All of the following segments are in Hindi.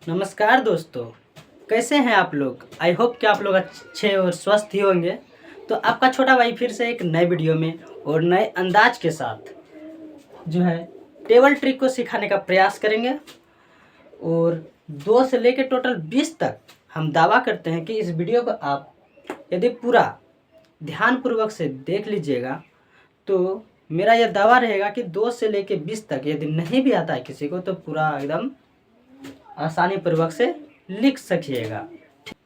नमस्कार दोस्तों, कैसे हैं आप लोग। आई होप कि आप लोग अच्छे और स्वस्थ ही होंगे। तो आपका छोटा भाई फिर से एक नए वीडियो में और नए अंदाज के साथ जो है टेबल ट्रिक को सिखाने का प्रयास करेंगे। और 2 से लेकर टोटल 20 तक हम दावा करते हैं कि इस वीडियो को आप यदि पूरा ध्यानपूर्वक से देख लीजिएगा तो मेरा यह दावा रहेगा कि 2 से लेकर 20 तक यदि नहीं भी आता है किसी को तो पूरा एकदम आसानी पूर्वक से लिख सकिएगा।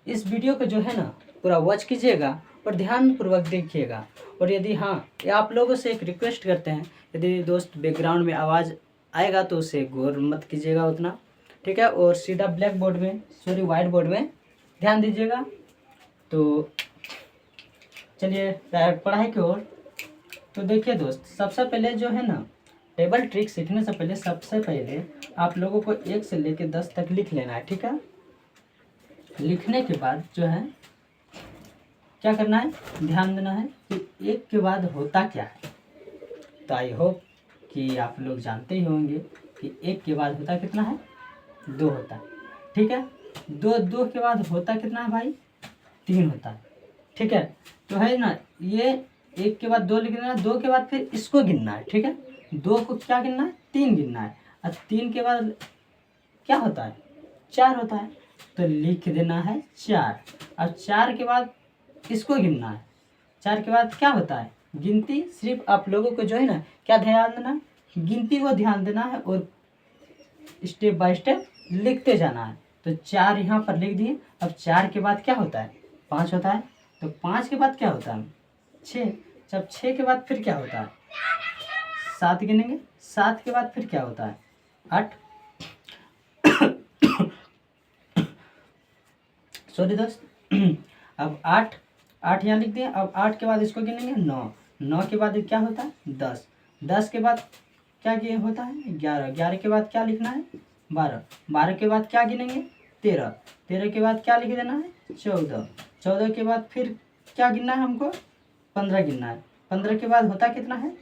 इस वीडियो को जो है ना पूरा वॉच कीजिएगा और ध्यान पूर्वक देखिएगा। और यदि ये आप लोगों से एक रिक्वेस्ट करते हैं, यदि दोस्त बैकग्राउंड में आवाज़ आएगा तो उसे गौर मत कीजिएगा उतना, ठीक है। और सीधा ब्लैक बोर्ड में वाइट बोर्ड में ध्यान दीजिएगा। तो चलिए डायरेक्ट पढ़ाई की ओर। तो देखिए दोस्त, सबसे पहले जो है ना टेबल ट्रिक सीखने से पहले सबसे पहले आप लोगों को 1 से लेकर 10 तक लिख लेना है, ठीक है। लिखने के बाद जो है क्या करना है, ध्यान देना है कि 1 के बाद होता क्या है। तो आई होप कि आप लोग जानते ही होंगे कि 1 के बाद होता कितना है, 2 होता है, ठीक है। 2 के बाद होता कितना है भाई, 3 होता है, ठीक है। तो है ना, ये 1 के बाद 2 लिखना है, 2 के बाद फिर इसको गिनना है, ठीक है। 2 को क्या गिनना है, 3 गिनना है। और 3 के बाद क्या होता है, 4 होता है, तो लिख देना है 4। अब 4 के बाद इसको गिनना है। 4 के बाद क्या होता है, गिनती। सिर्फ आप लोगों को जो है ना क्या ध्यान देना है, गिनती को ध्यान देना है और स्टेप बाय स्टेप लिखते जाना है। तो 4 यहाँ पर लिख दिए। अब 4 के बाद क्या होता है, 5 होता है। तो 5 के बाद क्या होता है, 6। जब 6 के बाद फिर क्या होता है, 7 गिनेंगे। 7 के बाद फिर क्या होता है, 8। सॉरी दोस्त। अब 8 यहाँ लिख दिए। अब 8 के बाद इसको गिनेंगे, 9। 9 के बाद क्या होता है, 10। 10 के बाद क्या होता है, 11। 11 के बाद क्या लिखना है, 12। 12 के बाद क्या गिनेंगे, 13। 13 के बाद क्या लिख देना है, 14। 14 के बाद फिर क्या गिनना है हमको, 15 गिनना है। 15 के बाद होता कितना है,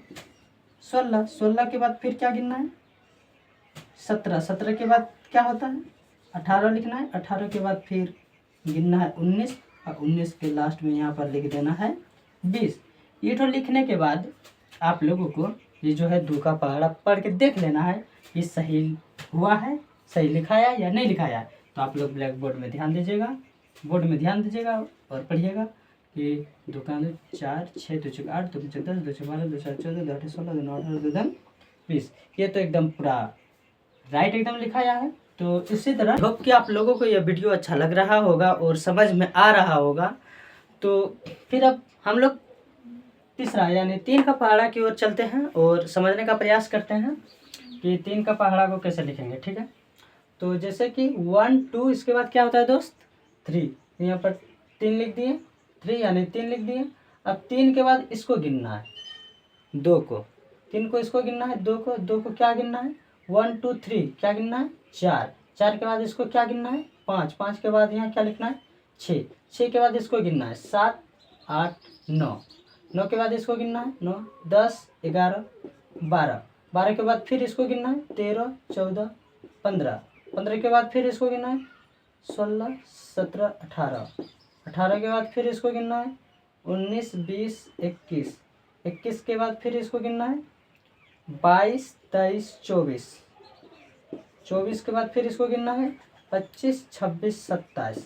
16। 16 के बाद फिर क्या गिनना है, 17। 17 के बाद क्या होता है, 18 लिखना है। 18 के बाद फिर गिनना है 19। और 19 के लास्ट में यहाँ पर लिख देना है 20। ये तो लिखने के बाद आप लोगों को ये जो है 2 का पहाड़ा पढ़ के देख लेना है कि सही हुआ है, सही लिखाया या नहीं लिखाया है। तो आप लोग ब्लैक बोर्ड में ध्यान दीजिएगा, बोर्ड में ध्यान दीजिएगा और पढ़िएगा कि 2 का 4, 6 2 6 8 2 5 10 2 6 12 2 7 14 2 8 16 2 9 18 2 10 20। ये तो एकदम पूरा राइट एकदम लिखाया है। तो इसी तरह होप कि आप लोगों को यह वीडियो अच्छा लग रहा होगा और समझ में आ रहा होगा। तो फिर अब हम लोग तीसरा यानी 3 का पहाड़ा की ओर चलते हैं और समझने का प्रयास करते हैं कि 3 का पहाड़ा को कैसे लिखेंगे, ठीक है। तो जैसे कि 1 2 इसके बाद क्या होता है दोस्त, 3। यहाँ पर 3 लिख दिए, 3 यानी 3 लिख दिए। अब 3 के बाद इसको गिनना है, 2 को। 3 को इसको गिनना है, 2 को क्या गिनना है, 1 2 3 क्या गिनना है, 4। 4 के बाद इसको क्या गिनना है, 5। 5 के बाद यहाँ क्या लिखना है, 6। 6 के बाद इसको गिनना है, 7 8 9। 9 के बाद इसको गिनना है, 9 10 11 12। 12 के बाद फिर इसको गिनना है, 13 14 15। 15 के बाद फिर इसको गिनना है, 16 17 18। 18 के बाद फिर इसको गिनना है, 19 20 21। 21 के बाद फिर इसको गिनना है, 22 23 24। 24 के बाद फिर इसको गिनना है, 25 26 27।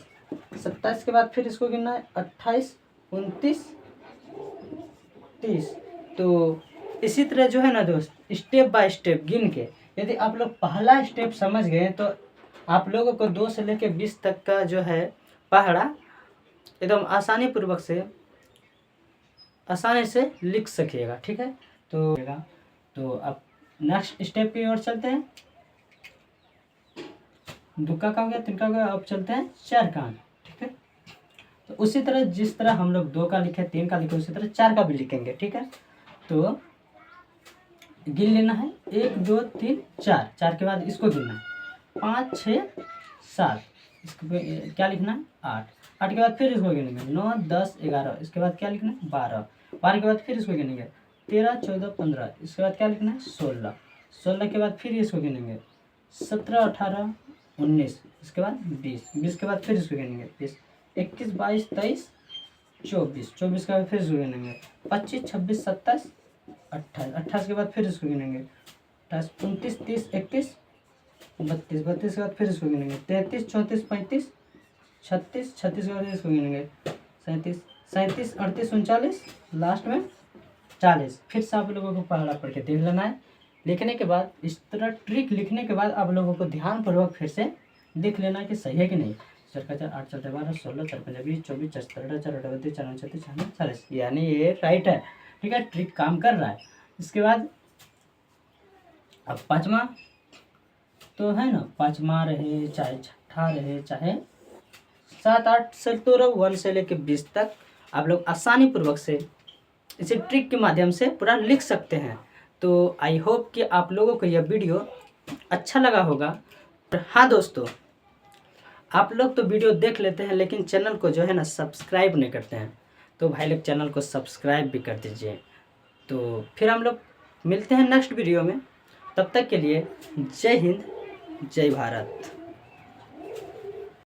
27 के बाद फिर इसको गिनना है, 28 29 30। तो इसी तरह जो है ना दोस्त, स्टेप बाय स्टेप गिन के यदि आप लोग पहला स्टेप समझ गए तो आप लोगों को 2 से लेकर 20 तक का जो है पहाड़ा एकदम आसानी से लिख सकिएगा, ठीक है। तो अब नेक्स्ट स्टेप की ओर चलते हैं। 2 का हो गया, 3 का हो गया, अब चलते हैं 4 का, ठीक है। तो उसी तरह जिस तरह हम लोग 2 का लिखे, 3 का लिखे, उसी तरह 4 का भी लिखेंगे, ठीक है। तो गिन लेना है, 1 2 3 4। 4 के बाद इसको गिनना है, 5 6 7। इसको क्या लिखना है, 8। 8 के बाद फिर इसको गिनेंगे, 9 10 11। इसके बाद क्या लिखना है, 12। 12 के बाद फिर इसको गिनेंगे, 13 14 15। इसके बाद क्या लिखना है, 16। 16 के बाद फिर इसको गिनेंगे, 17 18 19, इसके बाद 20, 20 के बाद फिर इसको गिनेंगे 20, 21, 22, 23, 24, 24 के बाद फिर इसको गिनेंगे 25, 26, 27, 28, 28 के बाद फिर इसको गिनेंगे 28, 29, 30, 31, 32, 32 के बाद फिर इसको गिनेंगे 33, 34, 35, 36, 36 के बाद फिर इसको गिनेंगे 37, 37, 38, 39, लास्ट में 40। फिर से आप लोगों को पढ़ा पढ़ के देख लेना है। लिखने के बाद इस तरह ट्रिक लिखने के बाद आप लोगों को ध्यानपूर्वक फिर से देख लेना कि सही है कि नहीं। 4 का 4, 8 4 12, 16, 4 5 20, 24, 24 13, 4 32, 4 36, 4 40, यानी ये राइट है। ठीक है, ट्रिक काम कर रहा है। इसके बाद अब पाँचवा तो है ना, पाँचवा रहे चाहे छठा रहे चाहे 7 8 से तो 1 से लेके 20 तक आप लोग आसानी पूर्वक से इसे ट्रिक के माध्यम से पूरा लिख सकते हैं। तो आई होप कि आप लोगों को यह वीडियो अच्छा लगा होगा। हाँ दोस्तों, आप लोग तो वीडियो देख लेते हैं लेकिन चैनल को जो है ना सब्सक्राइब नहीं करते हैं, तो भाई लोग चैनल को सब्सक्राइब भी कर दीजिए। तो फिर हम लोग मिलते हैं नेक्स्ट वीडियो में, तब तक के लिए जय हिंद, जय भारत।